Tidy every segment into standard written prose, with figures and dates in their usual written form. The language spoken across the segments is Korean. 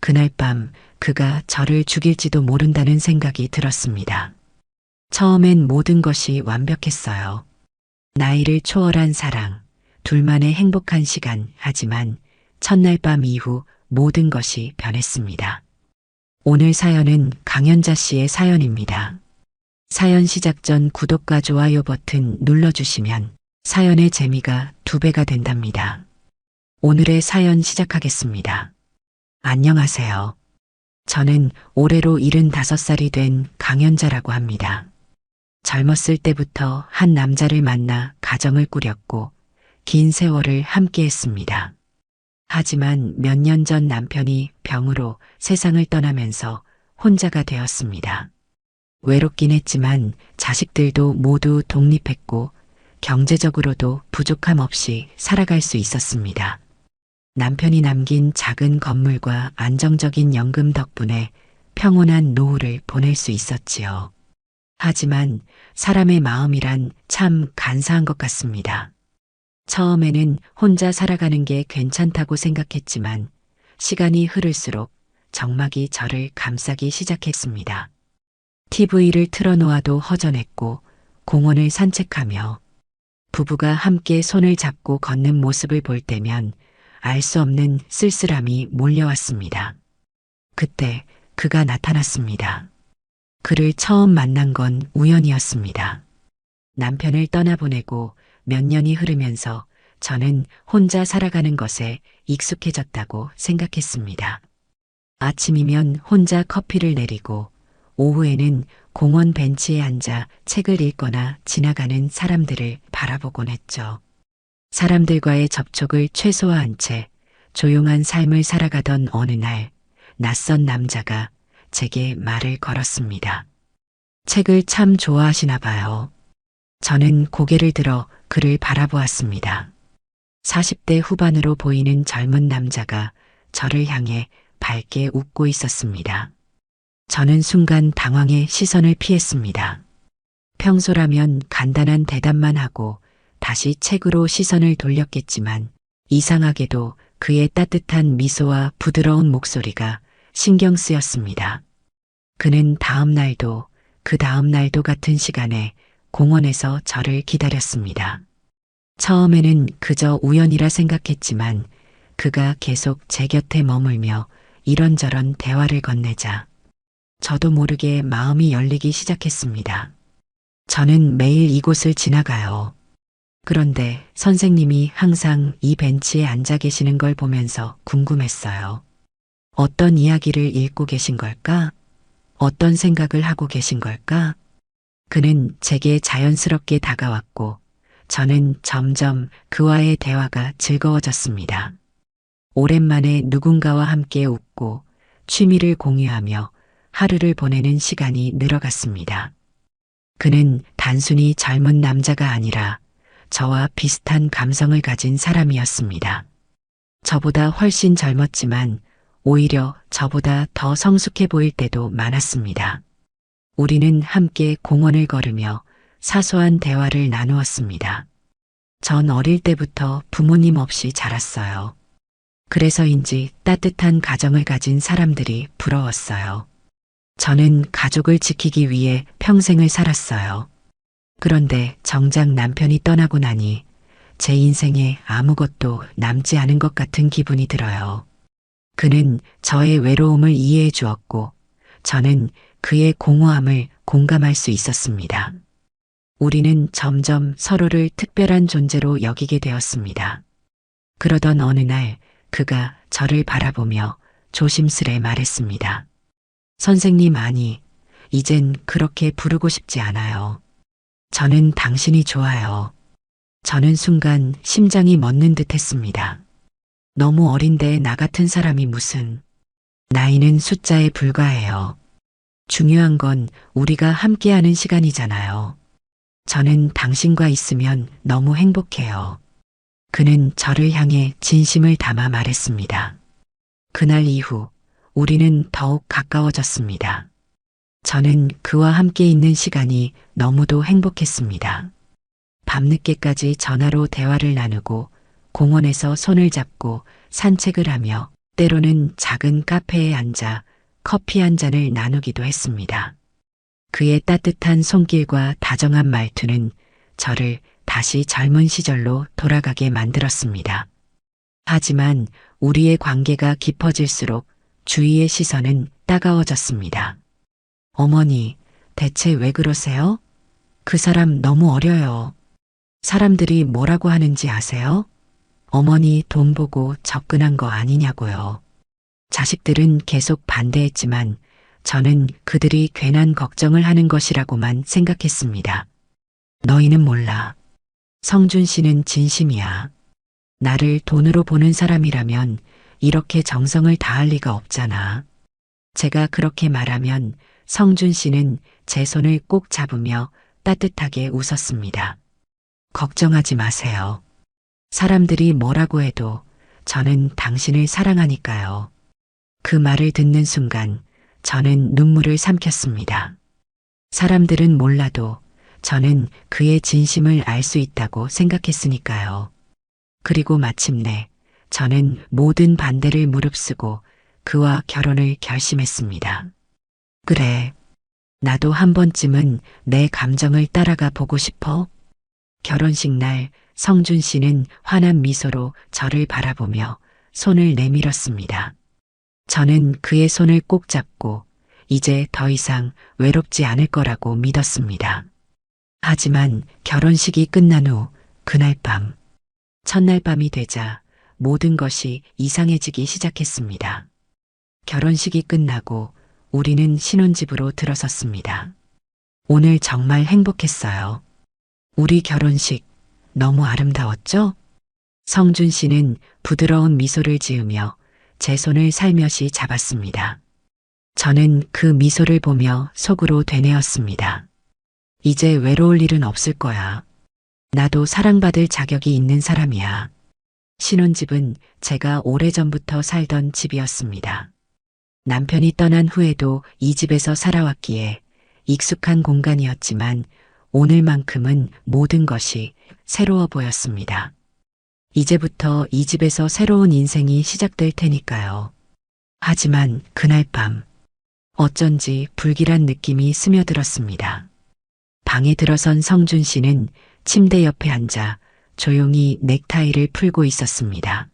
그날 밤 그가 저를 죽일지도 모른다는 생각이 들었습니다. 처음엔 모든 것이 완벽했어요. 나이를 초월한 사랑, 둘만의 행복한 시간. 하지만 첫날 밤 이후 모든 것이 변했습니다. 오늘 사연은 강연자 씨의 사연입니다. 사연 시작 전 구독과 좋아요 버튼 눌러주시면 사연의 재미가 2배가 된답니다. 오늘의 사연 시작하겠습니다. 안녕하세요. 저는 올해로 75살이 된 강연자라고 합니다. 젊었을 때부터 한 남자를 만나 가정을 꾸렸고 긴 세월을 함께 했습니다. 하지만 몇 년 전 남편이 병으로 세상을 떠나면서 혼자가 되었습니다. 외롭긴 했지만 자식들도 모두 독립했고 경제적으로도 부족함 없이 살아갈 수 있었습니다. 남편이 남긴 작은 건물과 안정적인 연금 덕분에 평온한 노후를 보낼 수 있었지요. 하지만 사람의 마음이란 참 간사한 것 같습니다. 처음에는 혼자 살아가는 게 괜찮다고 생각했지만 시간이 흐를수록 적막이 저를 감싸기 시작했습니다. TV를 틀어놓아도 허전했고 공원을 산책하며 부부가 함께 손을 잡고 걷는 모습을 볼 때면 알 수 없는 쓸쓸함이 몰려왔습니다. 그때 그가 나타났습니다. 그를 처음 만난 건 우연이었습니다. 남편을 떠나보내고 몇 년이 흐르면서 저는 혼자 살아가는 것에 익숙해졌다고 생각했습니다. 아침이면 혼자 커피를 내리고 오후에는 공원 벤치에 앉아 책을 읽거나 지나가는 사람들을 바라보곤 했죠. 사람들과의 접촉을 최소화한 채 조용한 삶을 살아가던 어느 날 낯선 남자가 제게 말을 걸었습니다. 책을 참 좋아하시나 봐요. 저는 고개를 들어 그를 바라보았습니다. 40대 후반으로 보이는 젊은 남자가 저를 향해 밝게 웃고 있었습니다. 저는 순간 당황해 시선을 피했습니다. 평소라면 간단한 대답만 하고 다시 책으로 시선을 돌렸겠지만 이상하게도 그의 따뜻한 미소와 부드러운 목소리가 신경 쓰였습니다. 그는 다음 날도 그 다음 날도 같은 시간에 공원에서 저를 기다렸습니다. 처음에는 그저 우연이라 생각했지만 그가 계속 제 곁에 머물며 이런저런 대화를 건네자 저도 모르게 마음이 열리기 시작했습니다. 저는 매일 이곳을 지나가요. 그런데 선생님이 항상 이 벤치에 앉아 계시는 걸 보면서 궁금했어요. 어떤 이야기를 읽고 계신 걸까? 어떤 생각을 하고 계신 걸까? 그는 제게 자연스럽게 다가왔고 저는 점점 그와의 대화가 즐거워졌습니다. 오랜만에 누군가와 함께 웃고 취미를 공유하며 하루를 보내는 시간이 늘어갔습니다. 그는 단순히 젊은 남자가 아니라 저와 비슷한 감성을 가진 사람이었습니다. 저보다 훨씬 젊었지만 오히려 저보다 더 성숙해 보일 때도 많았습니다. 우리는 함께 공원을 걸으며 사소한 대화를 나누었습니다. 전 어릴 때부터 부모님 없이 자랐어요. 그래서인지 따뜻한 가정을 가진 사람들이 부러웠어요. 저는 가족을 지키기 위해 평생을 살았어요. 그런데 정작 남편이 떠나고 나니 제 인생에 아무것도 남지 않은 것 같은 기분이 들어요. 그는 저의 외로움을 이해해 주었고 저는 그의 공허함을 공감할 수 있었습니다. 우리는 점점 서로를 특별한 존재로 여기게 되었습니다. 그러던 어느 날 그가 저를 바라보며 조심스레 말했습니다. 선생님, 아니, 이젠 그렇게 부르고 싶지 않아요. 저는 당신이 좋아요. 저는 순간 심장이 멎는 듯 했습니다. 너무 어린데 나 같은 사람이 무슨. 나이는 숫자에 불과해요. 중요한 건 우리가 함께하는 시간이잖아요. 저는 당신과 있으면 너무 행복해요. 그는 저를 향해 진심을 담아 말했습니다. 그날 이후 우리는 더욱 가까워졌습니다. 저는 그와 함께 있는 시간이 너무도 행복했습니다. 밤늦게까지 전화로 대화를 나누고 공원에서 손을 잡고 산책을 하며 때로는 작은 카페에 앉아 커피 한 잔을 나누기도 했습니다. 그의 따뜻한 손길과 다정한 말투는 저를 다시 젊은 시절로 돌아가게 만들었습니다. 하지만 우리의 관계가 깊어질수록 주위의 시선은 따가워졌습니다. 어머니, 대체 왜 그러세요? 그 사람 너무 어려요. 사람들이 뭐라고 하는지 아세요? 어머니 돈 보고 접근한 거 아니냐고요. 자식들은 계속 반대했지만 저는 그들이 괜한 걱정을 하는 것이라고만 생각했습니다. 너희는 몰라. 성준 씨는 진심이야. 나를 돈으로 보는 사람이라면 이렇게 정성을 다할 리가 없잖아. 제가 그렇게 말하면 성준 씨는 제 손을 꼭 잡으며 따뜻하게 웃었습니다. 걱정하지 마세요. 사람들이 뭐라고 해도 저는 당신을 사랑하니까요. 그 말을 듣는 순간 저는 눈물을 삼켰습니다. 사람들은 몰라도 저는 그의 진심을 알 수 있다고 생각했으니까요. 그리고 마침내 저는 모든 반대를 무릅쓰고 그와 결혼을 결심했습니다. 그래, 나도 한 번쯤은 내 감정을 따라가 보고 싶어. 결혼식 날 성준 씨는 환한 미소로 저를 바라보며 손을 내밀었습니다. 저는 그의 손을 꼭 잡고 이제 더 이상 외롭지 않을 거라고 믿었습니다. 하지만 결혼식이 끝난 후 그날 밤, 첫날 밤이 되자 모든 것이 이상해지기 시작했습니다. 결혼식이 끝나고 우리는 신혼집으로 들어섰습니다. 오늘 정말 행복했어요. 우리 결혼식 너무 아름다웠죠? 성준 씨는 부드러운 미소를 지으며 제 손을 살며시 잡았습니다. 저는 그 미소를 보며 속으로 되뇌었습니다. 이제 외로울 일은 없을 거야. 나도 사랑받을 자격이 있는 사람이야. 신혼집은 제가 오래전부터 살던 집이었습니다. 남편이 떠난 후에도 이 집에서 살아왔기에 익숙한 공간이었지만 오늘만큼은 모든 것이 새로워 보였습니다. 이제부터 이 집에서 새로운 인생이 시작될 테니까요. 하지만 그날 밤 어쩐지 불길한 느낌이 스며들었습니다. 방에 들어선 성준 씨는 침대 옆에 앉아 조용히 넥타이를 풀고 있었습니다.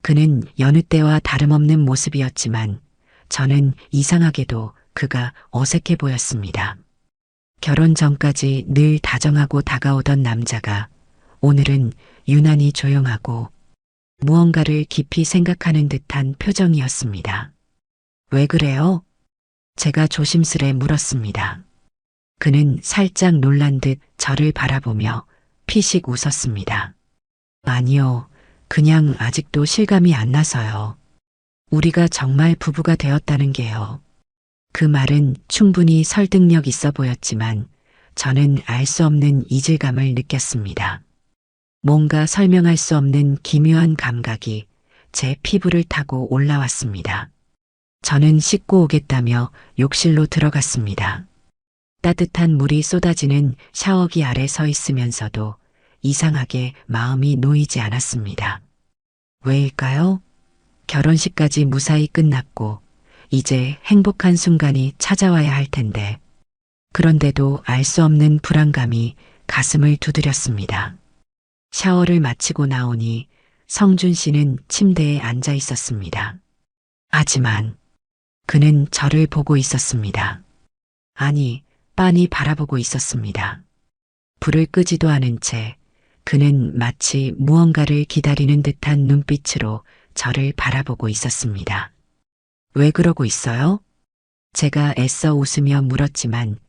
그는 여느 때와 다름없는 모습이었지만 저는 이상하게도 그가 어색해 보였습니다. 결혼 전까지 늘 다정하고 다가오던 남자가 오늘은 유난히 조용하고 무언가를 깊이 생각하는 듯한 표정이었습니다. 왜 그래요? 제가 조심스레 물었습니다. 그는 살짝 놀란 듯 저를 바라보며 피식 웃었습니다. 아니요, 그냥 아직도 실감이 안 나서요. 우리가 정말 부부가 되었다는 게요. 그 말은 충분히 설득력 있어 보였지만 저는 알 수 없는 이질감을 느꼈습니다. 뭔가 설명할 수 없는 기묘한 감각이 제 피부를 타고 올라왔습니다. 저는 씻고 오겠다며 욕실로 들어갔습니다. 따뜻한 물이 쏟아지는 샤워기 아래 서 있으면서도 이상하게 마음이 놓이지 않았습니다. 왜일까요? 결혼식까지 무사히 끝났고 이제 행복한 순간이 찾아와야 할 텐데 그런데도 알 수 없는 불안감이 가슴을 두드렸습니다. 샤워를 마치고 나오니 성준 씨는 침대에 앉아 있었습니다. 하지만 그는 저를 보고 있었습니다. 아니, 빤히 바라보고 있었습니다. 불을 끄지도 않은 채 그는 마치 무언가를 기다리는 듯한 눈빛으로 저를 바라보고 있었습니다. 왜 그러고 있어요? 제가 애써 웃으며 물었지만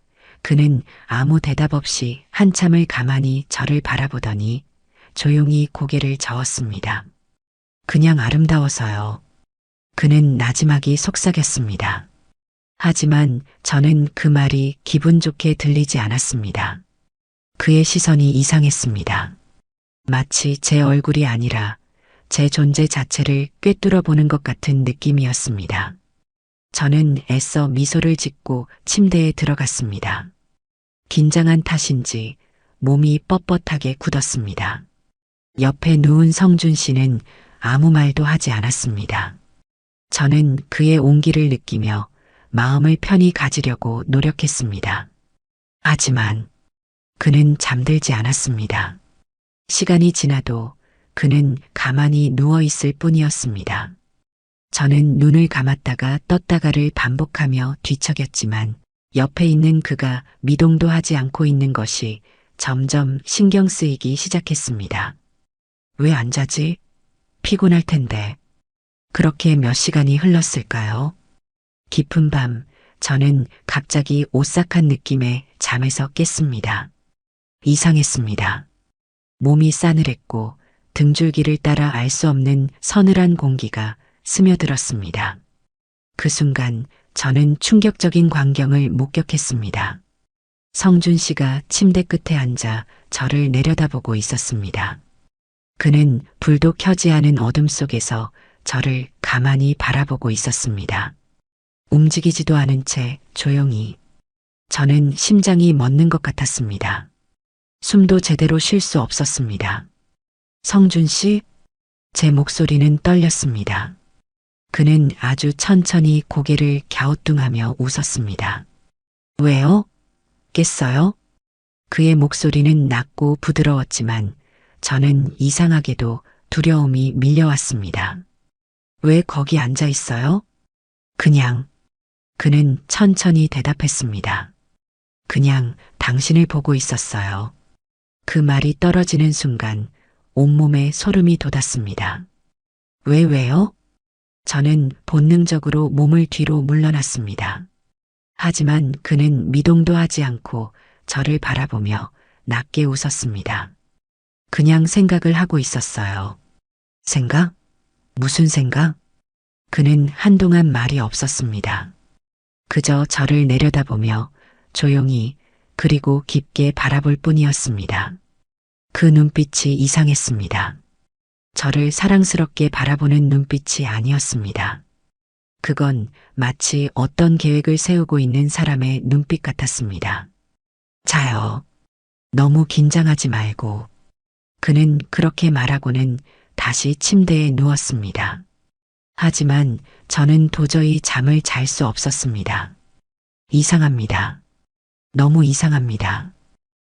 그는 아무 대답 없이 한참을 가만히 저를 바라보더니 조용히 고개를 저었습니다. 그냥 아름다워서요. 그는 나지막이 속삭였습니다. 하지만 저는 그 말이 기분 좋게 들리지 않았습니다. 그의 시선이 이상했습니다. 마치 제 얼굴이 아니라 제 존재 자체를 꿰뚫어 보는 것 같은 느낌이었습니다. 저는 애써 미소를 짓고 침대에 들어갔습니다. 긴장한 탓인지 몸이 뻣뻣하게 굳었습니다. 옆에 누운 성준 씨는 아무 말도 하지 않았습니다. 저는 그의 온기를 느끼며 마음을 편히 가지려고 노력했습니다. 하지만 그는 잠들지 않았습니다. 시간이 지나도 그는 가만히 누워 있을 뿐이었습니다. 저는 눈을 감았다가 떴다가를 반복하며 뒤척였지만 옆에 있는 그가 미동도 하지 않고 있는 것이 점점 신경 쓰이기 시작했습니다. 왜 안 자지? 피곤할 텐데. 그렇게 몇 시간이 흘렀을까요? 깊은 밤, 저는 갑자기 오싹한 느낌에 잠에서 깼습니다. 이상했습니다. 몸이 싸늘했고 등줄기를 따라 알 수 없는 서늘한 공기가 스며들었습니다. 그 순간 저는 충격적인 광경을 목격했습니다. 성준 씨가 침대 끝에 앉아 저를 내려다보고 있었습니다. 그는 불도 켜지 않은 어둠 속에서 저를 가만히 바라보고 있었습니다. 움직이지도 않은 채 조용히. 저는 심장이 멎는 것 같았습니다. 숨도 제대로 쉴 수 없었습니다. 성준 씨? 제 목소리는 떨렸습니다. 그는 아주 천천히 고개를 갸우뚱하며 웃었습니다. 왜요? 깼어요? 그의 목소리는 낮고 부드러웠지만 저는 이상하게도 두려움이 밀려왔습니다. 왜 거기 앉아 있어요? 그냥. 그는 천천히 대답했습니다. 그냥 당신을 보고 있었어요. 그 말이 떨어지는 순간 온몸에 소름이 돋았습니다. 왜요? 저는 본능적으로 몸을 뒤로 물러났습니다. 하지만 그는 미동도 하지 않고 저를 바라보며 낮게 웃었습니다. 그냥 생각을 하고 있었어요. 생각? 무슨 생각? 그는 한동안 말이 없었습니다. 그저 저를 내려다보며 조용히 그리고 깊게 바라볼 뿐이었습니다. 그 눈빛이 이상했습니다. 저를 사랑스럽게 바라보는 눈빛이 아니었습니다. 그건 마치 어떤 계획을 세우고 있는 사람의 눈빛 같았습니다. 자요. 너무 긴장하지 말고. 그는 그렇게 말하고는 다시 침대에 누웠습니다. 하지만 저는 도저히 잠을 잘 수 없었습니다. 이상합니다. 너무 이상합니다.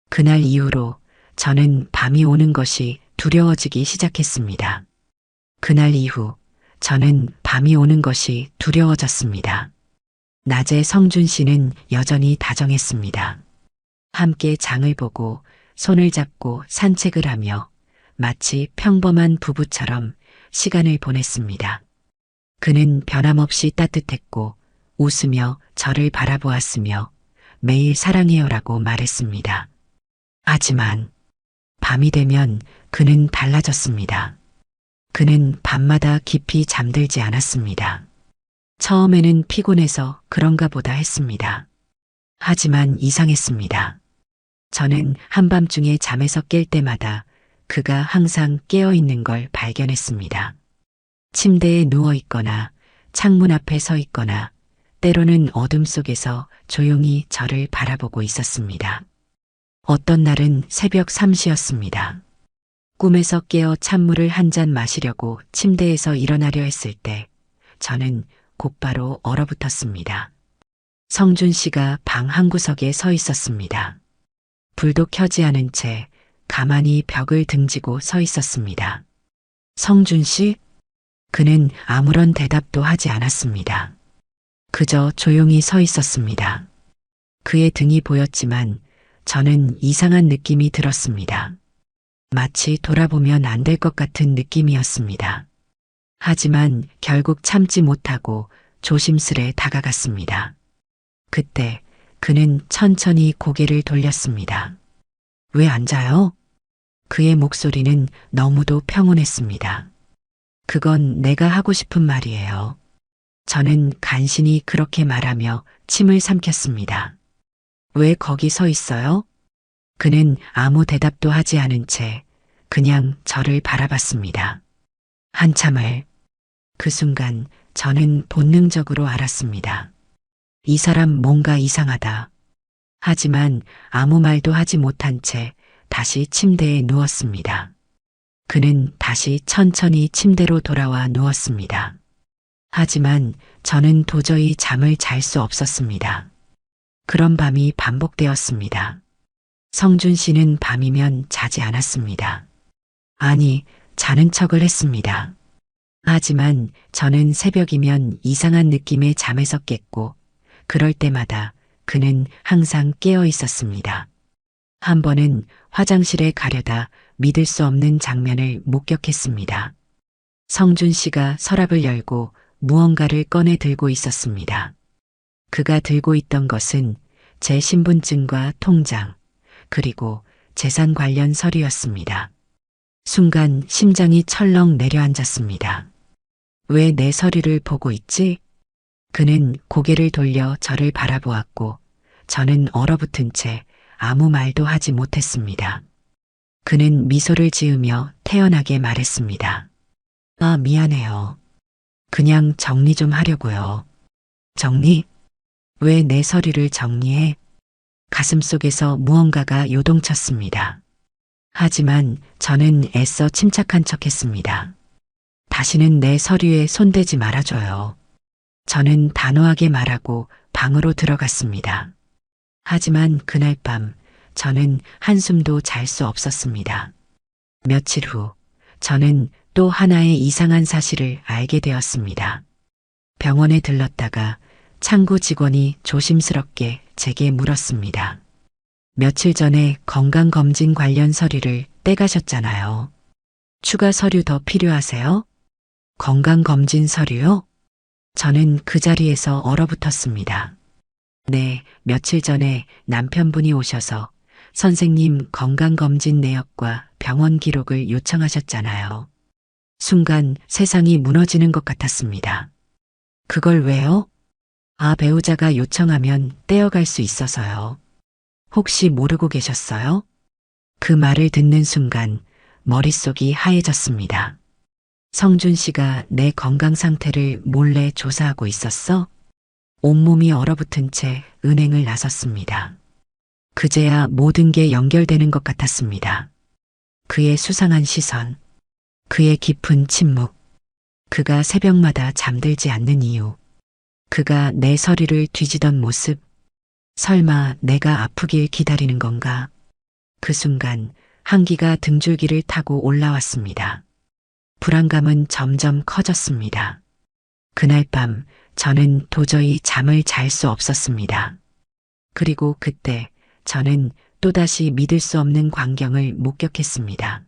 그날 이후로 저는 밤이 오는 것이 두려워지기 시작했습니다. 그날 이후 저는 밤이 오는 것이 두려워졌습니다. 낮에 성준 씨는 여전히 다정했습니다. 함께 장을 보고 손을 잡고 산책을 하며 마치 평범한 부부처럼 시간을 보냈습니다. 그는 변함없이 따뜻했고 웃으며 저를 바라보았으며 매일 사랑해요라고 말했습니다. 하지만 밤이 되면 그는 달라졌습니다. 그는 밤마다 깊이 잠들지 않았습니다. 처음에는 피곤해서 그런가 보다 했습니다. 하지만 이상했습니다. 저는 한밤중에 잠에서 깰 때마다 그가 항상 깨어 있는 걸 발견했습니다. 침대에 누워 있거나 창문 앞에 서 있거나 때로는 어둠 속에서 조용히 저를 바라보고 있었습니다. 어떤 날은 새벽 3시였습니다. 꿈에서 깨어 찬물을 한 잔 마시려고 침대에서 일어나려 했을 때 저는 곧바로 얼어붙었습니다. 성준 씨가 방 한구석에 서 있었습니다. 불도 켜지 않은 채 가만히 벽을 등지고 서 있었습니다. 성준 씨? 그는 아무런 대답도 하지 않았습니다. 그저 조용히 서 있었습니다. 그의 등이 보였지만 저는 이상한 느낌이 들었습니다. 마치 돌아보면 안 될 것 같은 느낌이었습니다. 하지만 결국 참지 못하고 조심스레 다가갔습니다. 그때 그는 천천히 고개를 돌렸습니다. 왜 앉아요? 그의 목소리는 너무도 평온했습니다. 그건 내가 하고 싶은 말이에요. 저는 간신히 그렇게 말하며 침을 삼켰습니다. 왜 거기 서 있어요? 그는 아무 대답도 하지 않은 채 그냥 저를 바라봤습니다. 한참을. 그 순간 저는 본능적으로 알았습니다. 이 사람 뭔가 이상하다. 하지만 아무 말도 하지 못한 채 다시 침대에 누웠습니다. 그는 다시 천천히 침대로 돌아와 누웠습니다. 하지만 저는 도저히 잠을 잘 수 없었습니다. 그런 밤이 반복되었습니다. 성준 씨는 밤이면 자지 않았습니다. 아니, 자는 척을 했습니다. 하지만 저는 새벽이면 이상한 느낌의 잠에서 깼고, 그럴 때마다 그는 항상 깨어 있었습니다. 한 번은 화장실에 가려다 믿을 수 없는 장면을 목격했습니다. 성준 씨가 서랍을 열고 무언가를 꺼내 들고 있었습니다. 그가 들고 있던 것은 제 신분증과 통장, 그리고 재산 관련 서류였습니다. 순간 심장이 철렁 내려앉았습니다. 왜 내 서류를 보고 있지? 그는 고개를 돌려 저를 바라보았고 저는 얼어붙은 채 아무 말도 하지 못했습니다. 그는 미소를 지으며 태연하게 말했습니다. 아, 미안해요. 그냥 정리 좀 하려고요. 정리? 왜 내 서류를 정리해? 가슴속에서 무언가가 요동쳤습니다. 하지만 저는 애써 침착한 척했습니다. 다시는 내 서류에 손대지 말아줘요. 저는 단호하게 말하고 방으로 들어갔습니다. 하지만 그날 밤 저는 한숨도 잘 수 없었습니다. 며칠 후 저는 또 하나의 이상한 사실을 알게 되었습니다. 병원에 들렀다가 창구 직원이 조심스럽게 제게 물었습니다. 며칠 전에 건강검진 관련 서류를 떼가셨잖아요. 추가 서류 더 필요하세요? 건강검진 서류요? 저는 그 자리에서 얼어붙었습니다. 네, 며칠 전에 남편분이 오셔서 선생님 건강검진 내역과 병원 기록을 요청하셨잖아요. 순간 세상이 무너지는 것 같았습니다. 그걸 왜요? 아, 배우자가 요청하면 떼어갈 수 있어서요. 혹시 모르고 계셨어요? 그 말을 듣는 순간 머릿속이 하얘졌습니다. 성준 씨가 내 건강 상태를 몰래 조사하고 있었어? 온몸이 얼어붙은 채 은행을 나섰습니다. 그제야 모든 게 연결되는 것 같았습니다. 그의 수상한 시선, 그의 깊은 침묵, 그가 새벽마다 잠들지 않는 이유, 그가 내 서류를 뒤지던 모습, 설마 내가 아프길 기다리는 건가? 그 순간 한기가 등줄기를 타고 올라왔습니다. 불안감은 점점 커졌습니다. 그날 밤 저는 도저히 잠을 잘 수 없었습니다. 그리고 그때 저는 또다시 믿을 수 없는 광경을 목격했습니다.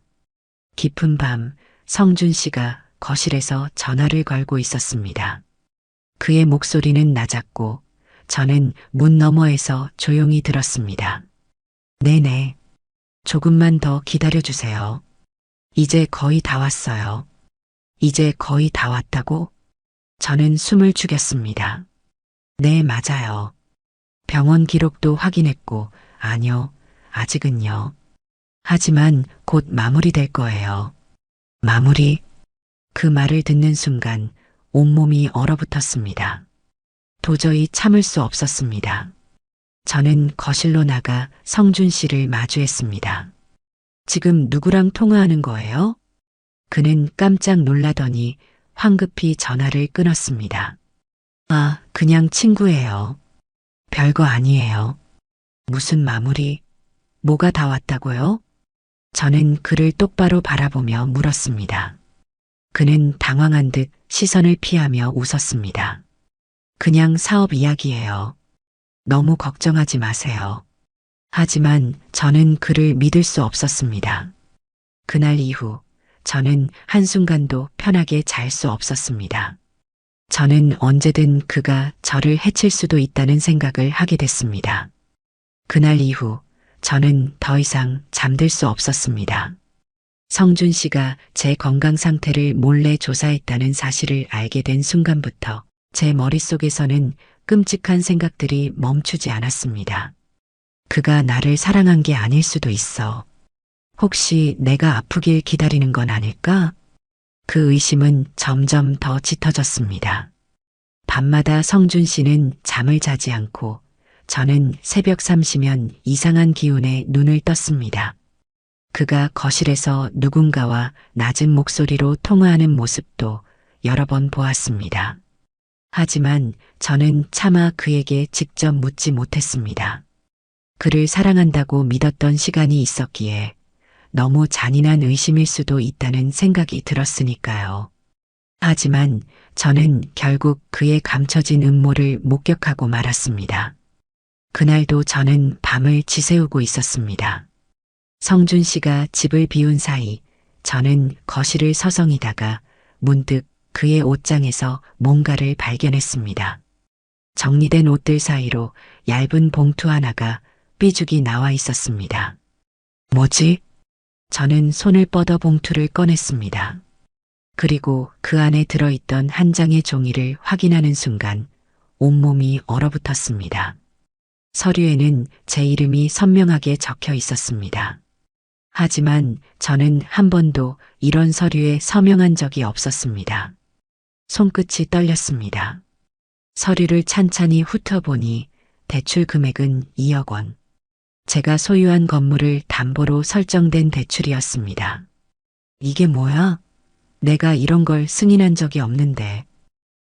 깊은 밤 성준 씨가 거실에서 전화를 걸고 있었습니다. 그의 목소리는 낮았고 저는 문 너머에서 조용히 들었습니다. 네네. 조금만 더 기다려주세요. 이제 거의 다 왔어요. 이제 거의 다 왔다고? 저는 숨을 죽였습니다. 네, 맞아요. 병원 기록도 확인했고, 아니요, 아직은요. 하지만 곧 마무리될 거예요. 마무리? 그 말을 듣는 순간 온몸이 얼어붙었습니다. 도저히 참을 수 없었습니다. 저는 거실로 나가 성준 씨를 마주했습니다. 지금 누구랑 통화하는 거예요? 그는 깜짝 놀라더니 황급히 전화를 끊었습니다. 아, 그냥 친구예요. 별거 아니에요. 무슨 마무리? 뭐가 다 왔다고요? 저는 그를 똑바로 바라보며 물었습니다. 그는 당황한 듯 시선을 피하며 웃었습니다. 그냥 사업 이야기예요. 너무 걱정하지 마세요. 하지만 저는 그를 믿을 수 없었습니다. 그날 이후 저는 한순간도 편하게 잘 수 없었습니다. 저는 언제든 그가 저를 해칠 수도 있다는 생각을 하게 됐습니다. 그날 이후 저는 더 이상 잠들 수 없었습니다. 성준 씨가 제 건강 상태를 몰래 조사했다는 사실을 알게 된 순간부터 제 머릿속에서는 끔찍한 생각들이 멈추지 않았습니다. 그가 나를 사랑한 게 아닐 수도 있어. 혹시 내가 아프길 기다리는 건 아닐까? 그 의심은 점점 더 짙어졌습니다. 밤마다 성준 씨는 잠을 자지 않고 저는 새벽 3시면 이상한 기운에 눈을 떴습니다. 그가 거실에서 누군가와 낮은 목소리로 통화하는 모습도 여러 번 보았습니다. 하지만 저는 차마 그에게 직접 묻지 못했습니다. 그를 사랑한다고 믿었던 시간이 있었기에 너무 잔인한 의심일 수도 있다는 생각이 들었으니까요. 하지만 저는 결국 그의 감춰진 음모를 목격하고 말았습니다. 그날도 저는 밤을 지새우고 있었습니다. 성준 씨가 집을 비운 사이 저는 거실을 서성이다가 문득 그의 옷장에서 뭔가를 발견했습니다. 정리된 옷들 사이로 얇은 봉투 하나가 삐죽이 나와 있었습니다. 뭐지? 저는 손을 뻗어 봉투를 꺼냈습니다. 그리고 그 안에 들어있던 한 장의 종이를 확인하는 순간 온몸이 얼어붙었습니다. 서류에는 제 이름이 선명하게 적혀 있었습니다. 하지만 저는 한 번도 이런 서류에 서명한 적이 없었습니다. 손끝이 떨렸습니다. 서류를 찬찬히 훑어보니 대출 금액은 2억 원. 제가 소유한 건물을 담보로 설정된 대출이었습니다. 이게 뭐야? 내가 이런 걸 승인한 적이 없는데.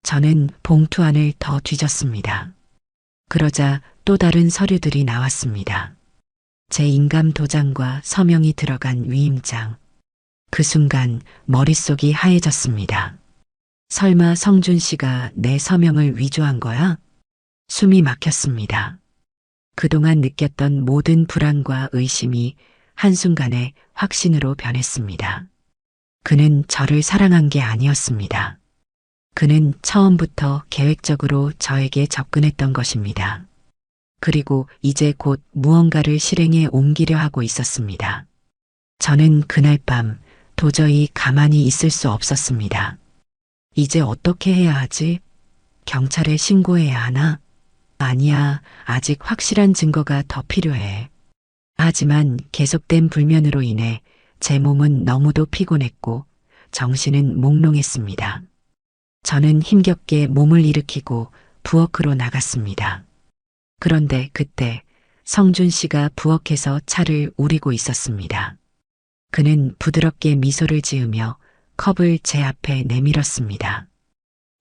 저는 봉투 안을 더 뒤졌습니다. 그러자 또 다른 서류들이 나왔습니다. 제 인감 도장과 서명이 들어간 위임장. 그 순간 머릿속이 하얘졌습니다. 설마 성준 씨가 내 서명을 위조한 거야? 숨이 막혔습니다. 그동안 느꼈던 모든 불안과 의심이 한순간에 확신으로 변했습니다. 그는 저를 사랑한 게 아니었습니다. 그는 처음부터 계획적으로 저에게 접근했던 것입니다. 그리고 이제 곧 무언가를 실행에 옮기려 하고 있었습니다. 저는 그날 밤 도저히 가만히 있을 수 없었습니다. 이제 어떻게 해야 하지? 경찰에 신고해야 하나? 아니야, 아직 확실한 증거가 더 필요해. 하지만 계속된 불면으로 인해 제 몸은 너무도 피곤했고 정신은 몽롱했습니다. 저는 힘겹게 몸을 일으키고 부엌으로 나갔습니다. 그런데 그때 성준 씨가 부엌에서 차를 우리고 있었습니다. 그는 부드럽게 미소를 지으며 컵을 제 앞에 내밀었습니다.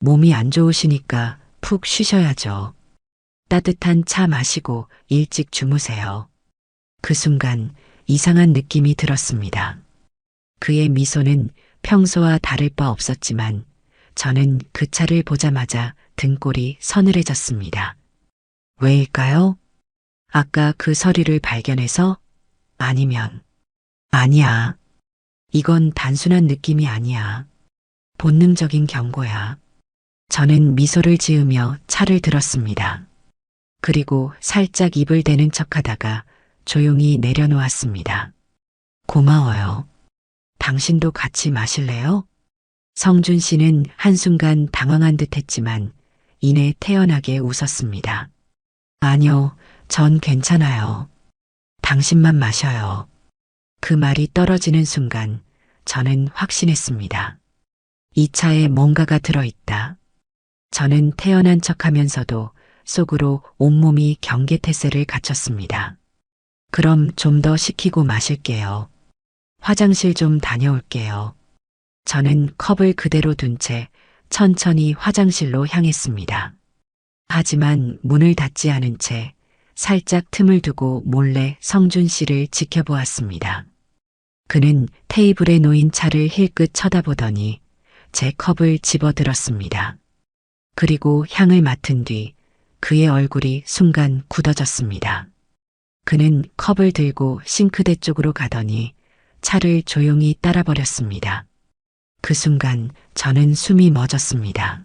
몸이 안 좋으시니까 푹 쉬셔야죠. 따뜻한 차 마시고 일찍 주무세요. 그 순간 이상한 느낌이 들었습니다. 그의 미소는 평소와 다를 바 없었지만 저는 그 차를 보자마자 등골이 서늘해졌습니다. 왜일까요? 아까 그 서류를 발견해서? 아니면, 아니야. 이건 단순한 느낌이 아니야. 본능적인 경고야. 저는 미소를 지으며 차를 들었습니다. 그리고 살짝 입을 대는 척하다가 조용히 내려놓았습니다. 고마워요. 당신도 같이 마실래요? 성준 씨는 한순간 당황한 듯 했지만 이내 태연하게 웃었습니다. 아니요, 전 괜찮아요. 당신만 마셔요. 그 말이 떨어지는 순간 저는 확신했습니다. 이 차에 뭔가가 들어있다. 저는 태연한 척하면서도 속으로 온몸이 경계태세를 갖췄습니다. 그럼 좀 더 시키고 마실게요. 화장실 좀 다녀올게요. 저는 컵을 그대로 둔 채 천천히 화장실로 향했습니다. 하지만 문을 닫지 않은 채 살짝 틈을 두고 몰래 성준 씨를 지켜보았습니다. 그는 테이블에 놓인 차를 힐끗 쳐다보더니 제 컵을 집어들었습니다. 그리고 향을 맡은 뒤 그의 얼굴이 순간 굳어졌습니다. 그는 컵을 들고 싱크대 쪽으로 가더니 차를 조용히 따라버렸습니다. 그 순간 저는 숨이 멎었습니다.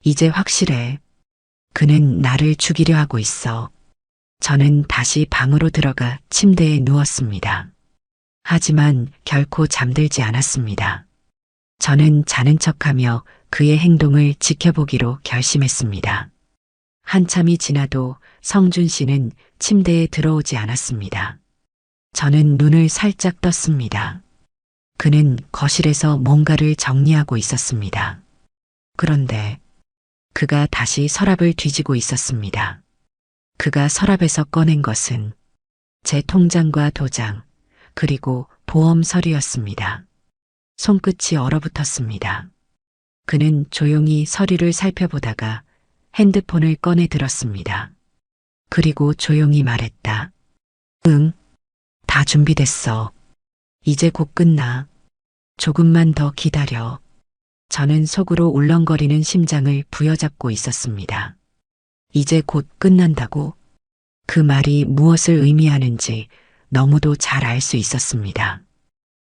이제 확실해. 그는 나를 죽이려 하고 있어. 저는 다시 방으로 들어가 침대에 누웠습니다. 하지만 결코 잠들지 않았습니다. 저는 자는 척하며 그의 행동을 지켜보기로 결심했습니다. 한참이 지나도 성준 씨는 침대에 들어오지 않았습니다. 저는 눈을 살짝 떴습니다. 그는 거실에서 뭔가를 정리하고 있었습니다. 그런데 그가 다시 서랍을 뒤지고 있었습니다. 그가 서랍에서 꺼낸 것은 제 통장과 도장, 그리고 보험 서류였습니다. 손끝이 얼어붙었습니다. 그는 조용히 서류를 살펴보다가 핸드폰을 꺼내 들었습니다. 그리고 조용히 말했다. 응, 다 준비됐어. 이제 곧 끝나. 조금만 더 기다려. 저는 속으로 울렁거리는 심장을 부여잡고 있었습니다. 이제 곧 끝난다고? 그 말이 무엇을 의미하는지 너무도 잘 알 수 있었습니다.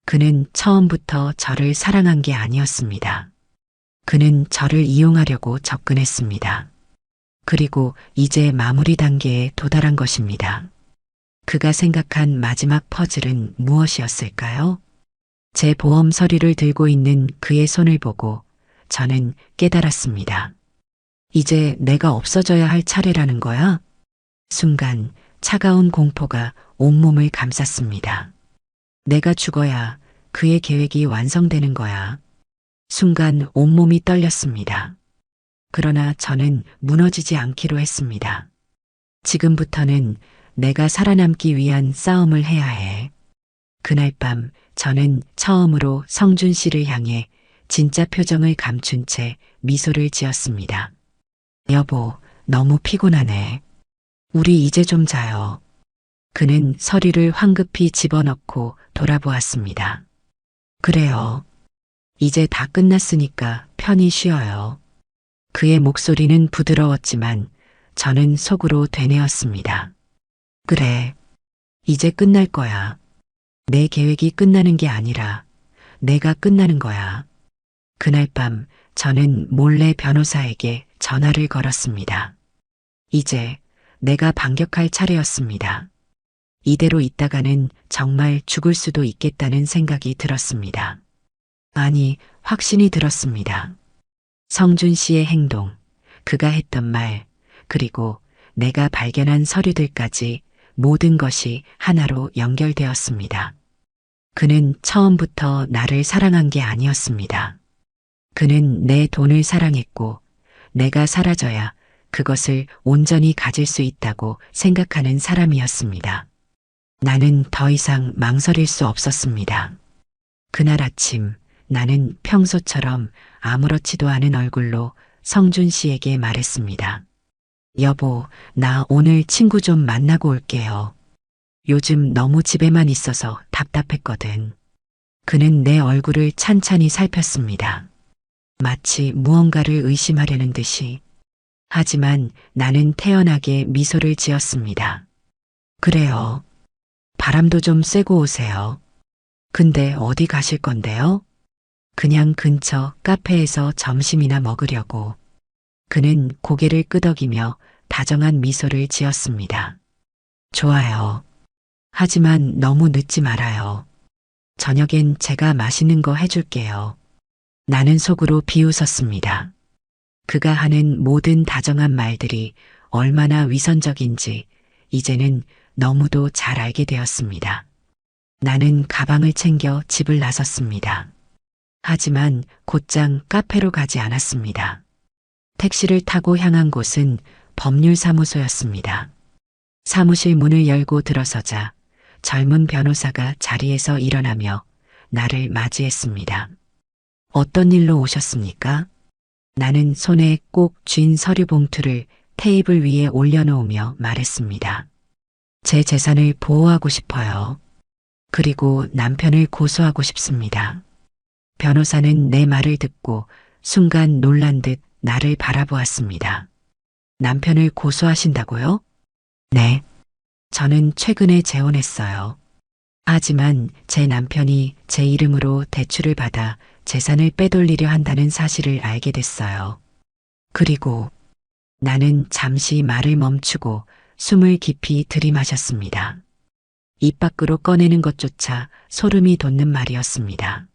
그는 처음부터 저를 사랑한 게 아니었습니다. 그는 저를 이용하려고 접근했습니다. 그리고 이제 마무리 단계에 도달한 것입니다. 그가 생각한 마지막 퍼즐은 무엇이었을까요? 제 보험 서류를 들고 있는 그의 손을 보고 저는 깨달았습니다. 이제 내가 없어져야 할 차례라는 거야? 순간 차가운 공포가 온몸을 감쌌습니다. 내가 죽어야 그의 계획이 완성되는 거야. 순간 온몸이 떨렸습니다. 그러나 저는 무너지지 않기로 했습니다. 지금부터는 내가 살아남기 위한 싸움을 해야 해. 그날 밤 저는 처음으로 성준 씨를 향해 진짜 표정을 감춘 채 미소를 지었습니다. 여보, 너무 피곤하네. 우리 이제 좀 자요. 그는 서류를 황급히 집어넣고 돌아보았습니다. 그래요. 이제 다 끝났으니까 편히 쉬어요. 그의 목소리는 부드러웠지만 저는 속으로 되뇌었습니다. 그래. 이제 끝날 거야. 내 계획이 끝나는 게 아니라 내가 끝나는 거야. 그날 밤 저는 몰래 변호사에게 전화를 걸었습니다. 이제 내가 반격할 차례였습니다. 이대로 있다가는 정말 죽을 수도 있겠다는 생각이 들었습니다. 아니, 확신이 들었습니다. 성준 씨의 행동, 그가 했던 말, 그리고 내가 발견한 서류들까지 모든 것이 하나로 연결되었습니다. 그는 처음부터 나를 사랑한 게 아니었습니다. 그는 내 돈을 사랑했고 내가 사라져야 그것을 온전히 가질 수 있다고 생각하는 사람이었습니다. 나는 더 이상 망설일 수 없었습니다. 그날 아침 나는 평소처럼 아무렇지도 않은 얼굴로 성준 씨에게 말했습니다. 여보, 나 오늘 친구 좀 만나고 올게요. 요즘 너무 집에만 있어서 답답했거든. 그는 내 얼굴을 찬찬히 살폈습니다. 마치 무언가를 의심하려는 듯이. 하지만 나는 태연하게 미소를 지었습니다. 그래요. 바람도 좀 쐬고 오세요. 근데 어디 가실 건데요? 그냥 근처 카페에서 점심이나 먹으려고. 그는 고개를 끄덕이며 다정한 미소를 지었습니다. 좋아요. 하지만 너무 늦지 말아요. 저녁엔 제가 맛있는 거 해줄게요. 나는 속으로 비웃었습니다. 그가 하는 모든 다정한 말들이 얼마나 위선적인지 이제는 너무도 잘 알게 되었습니다. 나는 가방을 챙겨 집을 나섰습니다. 하지만 곧장 카페로 가지 않았습니다. 택시를 타고 향한 곳은 법률사무소였습니다. 사무실 문을 열고 들어서자 젊은 변호사가 자리에서 일어나며 나를 맞이했습니다. 어떤 일로 오셨습니까? 나는 손에 꼭 쥔 서류 봉투를 테이블 위에 올려놓으며 말했습니다. 제 재산을 보호하고 싶어요. 그리고 남편을 고소하고 싶습니다. 변호사는 내 말을 듣고 순간 놀란 듯 나를 바라보았습니다. 남편을 고소하신다고요? 네. 저는 최근에 재혼했어요. 하지만 제 남편이 제 이름으로 대출을 받아 재산을 빼돌리려 한다는 사실을 알게 됐어요. 그리고 나는 잠시 말을 멈추고 숨을 깊이 들이마셨습니다. 입 밖으로 꺼내는 것조차 소름이 돋는 말이었습니다.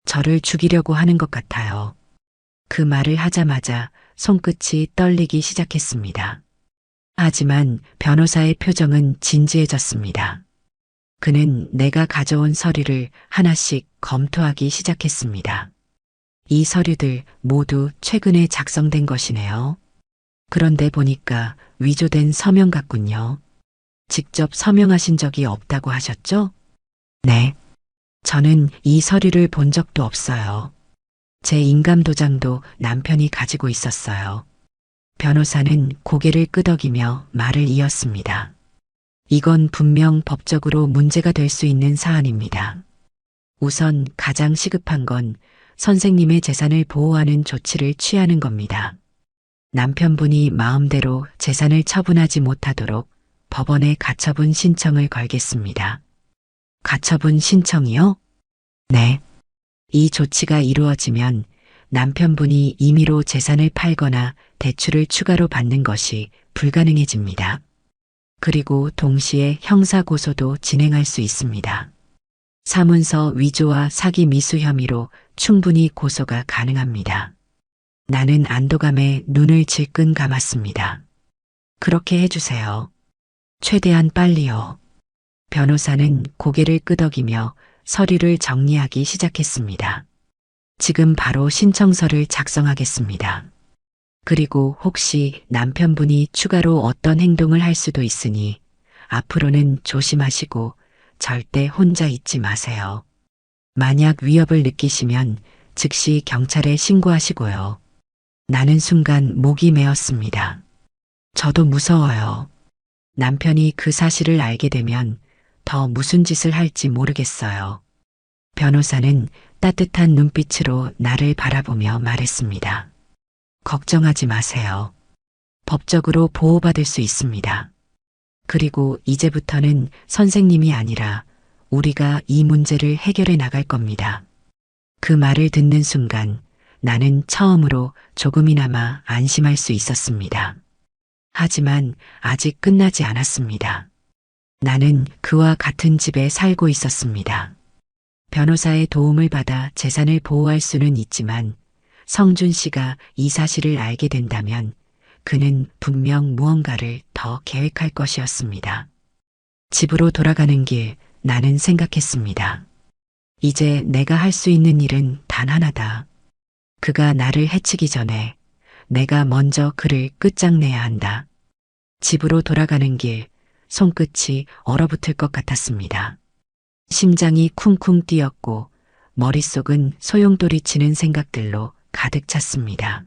저를 죽이려고 하는 것 같아요. 그 말을 하자마자 손끝이 떨리기 시작했습니다. 하지만 변호사의 표정은 진지해졌습니다. 그는 내가 가져온 서류를 하나씩 검토하기 시작했습니다. 이 서류들 모두 최근에 작성된 것이네요. 그런데 보니까 위조된 서명 같군요. 직접 서명하신 적이 없다고 하셨죠? 네. 저는 이 서류를 본 적도 없어요. 제 인감도장도 남편이 가지고 있었어요. 변호사는 고개를 끄덕이며 말을 이었습니다. 이건 분명 법적으로 문제가 될 수 있는 사안입니다. 우선 가장 시급한 건 선생님의 재산을 보호하는 조치를 취하는 겁니다. 남편분이 마음대로 재산을 처분하지 못하도록 법원에 가처분 신청을 걸겠습니다. 가처분 신청이요? 네. 이 조치가 이루어지면 남편분이 임의로 재산을 팔거나 대출을 추가로 받는 것이 불가능해집니다. 그리고 동시에 형사고소도 진행할 수 있습니다. 사문서 위조와 사기 미수 혐의로 충분히 고소가 가능합니다. 나는 안도감에 눈을 질끈 감았습니다. 그렇게 해주세요. 최대한 빨리요. 변호사는 고개를 끄덕이며 서류를 정리하기 시작했습니다. 지금 바로 신청서를 작성하겠습니다. 그리고 혹시 남편분이 추가로 어떤 행동을 할 수도 있으니 앞으로는 조심하시고 절대 혼자 있지 마세요. 만약 위협을 느끼시면 즉시 경찰에 신고하시고요. 나는 순간 목이 메었습니다. 저도 무서워요. 남편이 그 사실을 알게 되면 더 무슨 짓을 할지 모르겠어요. 변호사는 따뜻한 눈빛으로 나를 바라보며 말했습니다. 걱정하지 마세요. 법적으로 보호받을 수 있습니다. 그리고 이제부터는 선생님이 아니라 우리가 이 문제를 해결해 나갈 겁니다. 그 말을 듣는 순간 나는 처음으로 조금이나마 안심할 수 있었습니다. 하지만 아직 끝나지 않았습니다. 나는 그와 같은 집에 살고 있었습니다. 변호사의 도움을 받아 재산을 보호할 수는 있지만 성준 씨가 이 사실을 알게 된다면 그는 분명 무언가를 더 계획할 것이었습니다. 집으로 돌아가는 길 나는 생각했습니다. 이제 내가 할 수 있는 일은 단 하나다. 그가 나를 해치기 전에 내가 먼저 그를 끝장내야 한다. 집으로 돌아가는 길 손끝이 얼어붙을 것 같았습니다. 심장이 쿵쿵 뛰었고 머릿속은 소용돌이 치는 생각들로 가득 찼습니다.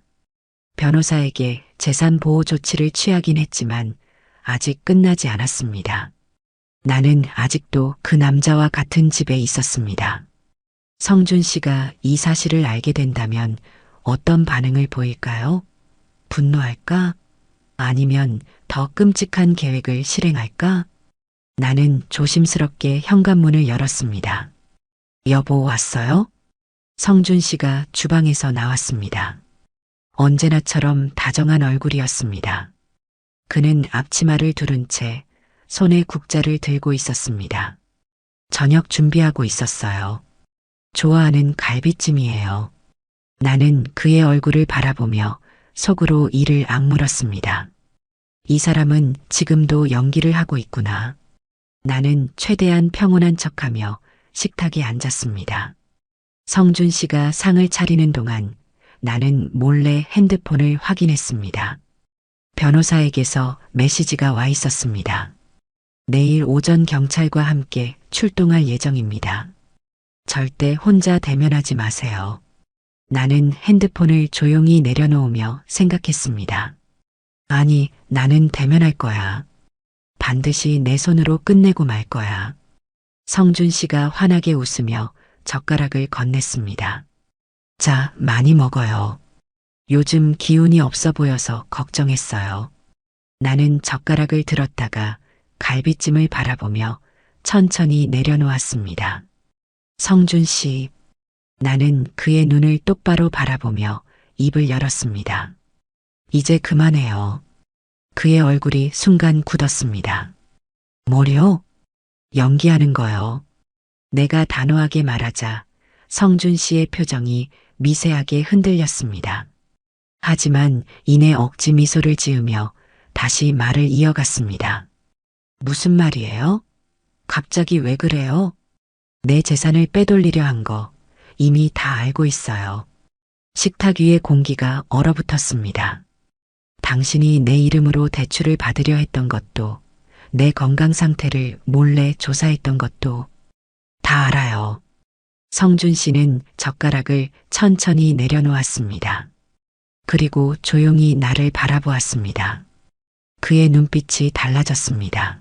변호사에게 재산 보호 조치를 취하긴 했지만 아직 끝나지 않았습니다. 나는 아직도 그 남자와 같은 집에 있었습니다. 성준 씨가 이 사실을 알게 된다면 어떤 반응을 보일까요? 분노할까? 아니면 더 끔찍한 계획을 실행할까? 나는 조심스럽게 현관문을 열었습니다. 여보 왔어요? 성준 씨가 주방에서 나왔습니다. 언제나처럼 다정한 얼굴이었습니다. 그는 앞치마를 두른 채 손에 국자를 들고 있었습니다. 저녁 준비하고 있었어요. 좋아하는 갈비찜이에요. 나는 그의 얼굴을 바라보며 속으로 이를 악물었습니다. 이 사람은 지금도 연기를 하고 있구나. 나는 최대한 평온한 척하며 식탁에 앉았습니다. 성준 씨가 상을 차리는 동안 나는 몰래 핸드폰을 확인했습니다. 변호사에게서 메시지가 와 있었습니다. 내일 오전 경찰과 함께 출동할 예정입니다. 절대 혼자 대면하지 마세요. 나는 핸드폰을 조용히 내려놓으며 생각했습니다. 아니, 나는 대면할 거야. 반드시 내 손으로 끝내고 말 거야. 성준 씨가 환하게 웃으며 젓가락을 건넸습니다. 자, 많이 먹어요. 요즘 기운이 없어 보여서 걱정했어요. 나는 젓가락을 들었다가 갈비찜을 바라보며 천천히 내려놓았습니다. 성준 씨, 나는 그의 눈을 똑바로 바라보며 입을 열었습니다. 이제 그만해요. 그의 얼굴이 순간 굳었습니다. 뭐요? 연기하는 거요. 내가 단호하게 말하자 성준 씨의 표정이 미세하게 흔들렸습니다. 하지만 이내 억지 미소를 지으며 다시 말을 이어갔습니다. 무슨 말이에요? 갑자기 왜 그래요? 내 재산을 빼돌리려 한 거 이미 다 알고 있어요. 식탁 위의 공기가 얼어붙었습니다. 당신이 내 이름으로 대출을 받으려 했던 것도 내 건강 상태를 몰래 조사했던 것도 다 알아요. 성준 씨는 젓가락을 천천히 내려놓았습니다. 그리고 조용히 나를 바라보았습니다. 그의 눈빛이 달라졌습니다.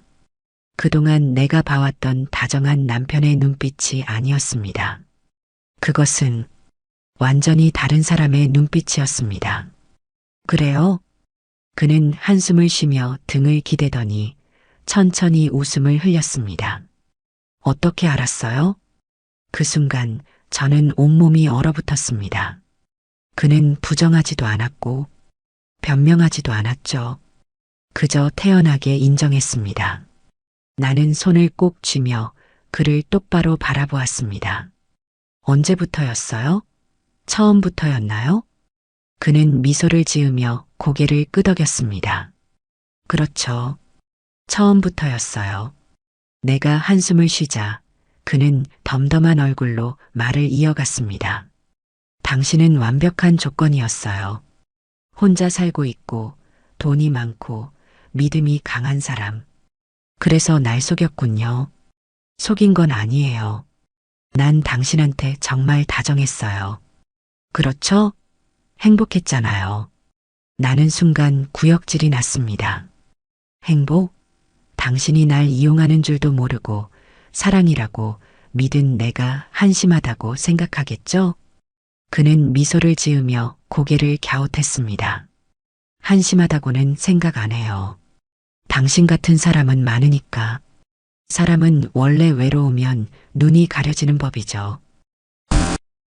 그동안 내가 봐왔던 다정한 남편의 눈빛이 아니었습니다. 그것은 완전히 다른 사람의 눈빛이었습니다. 그래요? 그는 한숨을 쉬며 등을 기대더니 천천히 웃음을 흘렸습니다. 어떻게 알았어요? 그 순간 저는 온몸이 얼어붙었습니다. 그는 부정하지도 않았고 변명하지도 않았죠. 그저 태연하게 인정했습니다. 나는 손을 꼭 쥐며 그를 똑바로 바라보았습니다. 언제부터였어요? 처음부터였나요? 그는 미소를 지으며 고개를 끄덕였습니다. 그렇죠. 처음부터였어요. 내가 한숨을 쉬자 그는 덤덤한 얼굴로 말을 이어갔습니다. 당신은 완벽한 조건이었어요. 혼자 살고 있고 돈이 많고 믿음이 강한 사람. 그래서 날 속였군요. 속인 건 아니에요. 난 당신한테 정말 다정했어요. 그렇죠? 행복했잖아요. 나는 순간 구역질이 났습니다. 행복? 당신이 날 이용하는 줄도 모르고 사랑이라고 믿은 내가 한심하다고 생각하겠죠? 그는 미소를 지으며 고개를 갸웃했습니다. 한심하다고는 생각 안 해요. 당신 같은 사람은 많으니까. 사람은 원래 외로우면 눈이 가려지는 법이죠.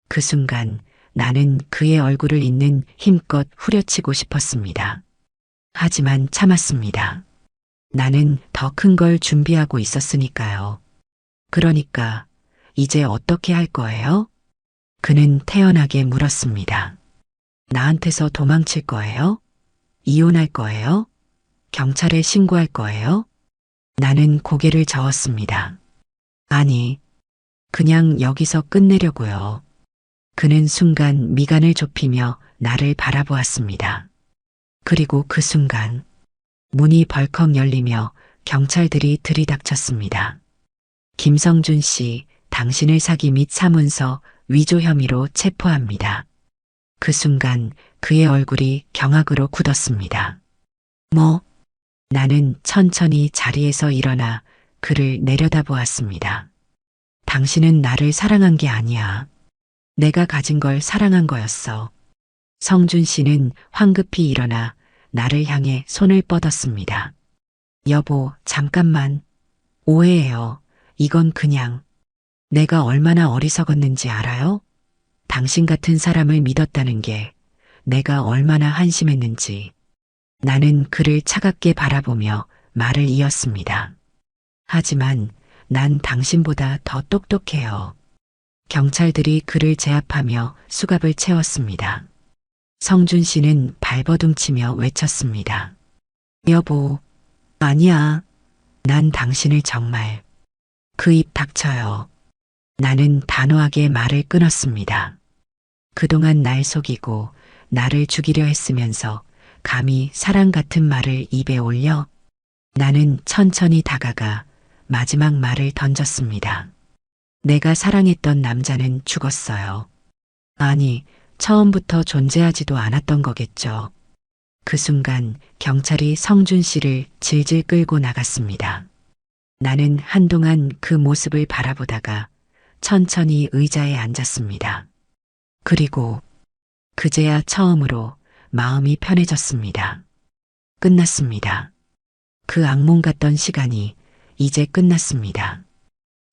그 순간 나는 그의 얼굴을 잇는 힘껏 후려치고 싶었습니다. 하지만 참았습니다. 나는 더 큰 걸 준비하고 있었으니까요. 그러니까 이제 어떻게 할 거예요? 그는 태연하게 물었습니다. 나한테서 도망칠 거예요? 이혼할 거예요? 경찰에 신고할 거예요? 나는 고개를 저었습니다. 아니, 그냥 여기서 끝내려고요. 그는 순간 미간을 좁히며 나를 바라보았습니다. 그리고 그 순간 문이 벌컥 열리며 경찰들이 들이닥쳤습니다. 김성준 씨, 당신을 사기 및 사문서 위조 혐의로 체포합니다. 그 순간 그의 얼굴이 경악으로 굳었습니다. 뭐? 나는 천천히 자리에서 일어나 그를 내려다보았습니다. 당신은 나를 사랑한 게 아니야. 내가 가진 걸 사랑한 거였어. 성준 씨는 황급히 일어나 나를 향해 손을 뻗었습니다. 여보, 잠깐만. 오해해요. 이건 그냥 내가 얼마나 어리석었는지 알아요? 당신 같은 사람을 믿었다는 게 내가 얼마나 한심했는지. 나는 그를 차갑게 바라보며 말을 이었습니다. 하지만 난 당신보다 더 똑똑해요. 경찰들이 그를 제압하며 수갑을 채웠습니다. 성준 씨는 발버둥치며 외쳤습니다. 여보, 아니야. 난 당신을 정말. 그 입 닥쳐요. 나는 단호하게 말을 끊었습니다. 그동안 날 속이고 나를 죽이려 했으면서 감히 사랑 같은 말을 입에 올려? 나는 천천히 다가가 마지막 말을 던졌습니다. 내가 사랑했던 남자는 죽었어요. 아니, 처음부터 존재하지도 않았던 거겠죠. 그 순간 경찰이 성준 씨를 질질 끌고 나갔습니다. 나는 한동안 그 모습을 바라보다가 천천히 의자에 앉았습니다. 그리고 그제야 처음으로 마음이 편해졌습니다. 끝났습니다. 그 악몽 같던 시간이 이제 끝났습니다.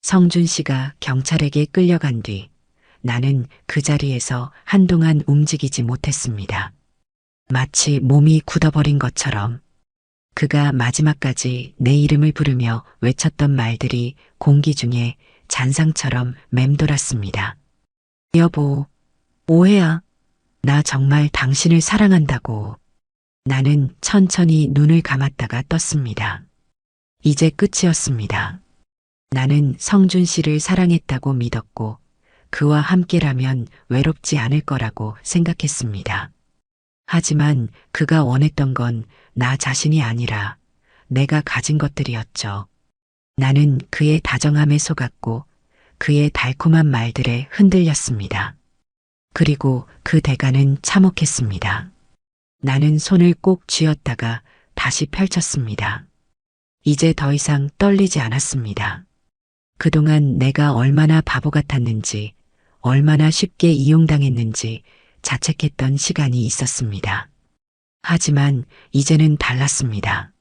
성준 씨가 경찰에게 끌려간 뒤 나는 그 자리에서 한동안 움직이지 못했습니다. 마치 몸이 굳어버린 것처럼 그가 마지막까지 내 이름을 부르며 외쳤던 말들이 공기 중에 잔상처럼 맴돌았습니다. 여보, 오해야. 나 정말 당신을 사랑한다고. 나는 천천히 눈을 감았다가 떴습니다. 이제 끝이었습니다. 나는 성준 씨를 사랑했다고 믿었고 그와 함께라면 외롭지 않을 거라고 생각했습니다. 하지만 그가 원했던 건 나 자신이 아니라 내가 가진 것들이었죠. 나는 그의 다정함에 속았고 그의 달콤한 말들에 흔들렸습니다. 그리고 그 대가는 참혹했습니다. 나는 손을 꼭 쥐었다가 다시 펼쳤습니다. 이제 더 이상 떨리지 않았습니다. 그동안 내가 얼마나 바보 같았는지, 얼마나 쉽게 이용당했는지 자책했던 시간이 있었습니다. 하지만 이제는 달랐습니다.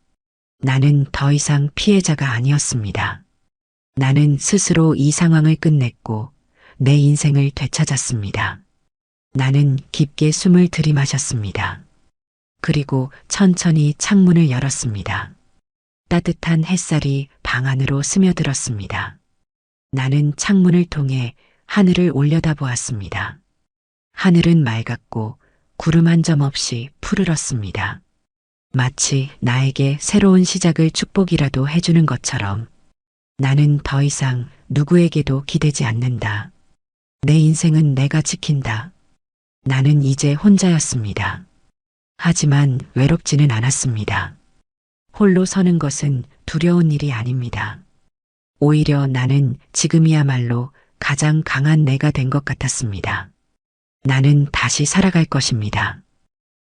나는 더 이상 피해자가 아니었습니다. 나는 스스로 이 상황을 끝냈고 내 인생을 되찾았습니다. 나는 깊게 숨을 들이마셨습니다. 그리고 천천히 창문을 열었습니다. 따뜻한 햇살이 방 안으로 스며들었습니다. 나는 창문을 통해 하늘을 올려다보았습니다. 하늘은 맑았고 구름 한 점 없이 푸르렀습니다. 마치 나에게 새로운 시작을 축복이라도 해주는 것처럼 나는 더 이상 누구에게도 기대지 않는다. 내 인생은 내가 지킨다. 나는 이제 혼자였습니다. 하지만 외롭지는 않았습니다. 홀로 서는 것은 두려운 일이 아닙니다. 오히려 나는 지금이야말로 가장 강한 내가 된 것 같았습니다. 나는 다시 살아갈 것입니다.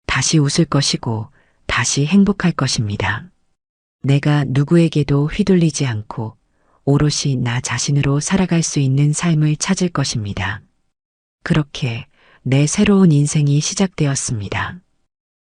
다시 웃을 것이고 다시 행복할 것입니다. 내가 누구에게도 휘둘리지 않고 오롯이 나 자신으로 살아갈 수 있는 삶을 찾을 것입니다. 그렇게 내 새로운 인생이 시작되었습니다.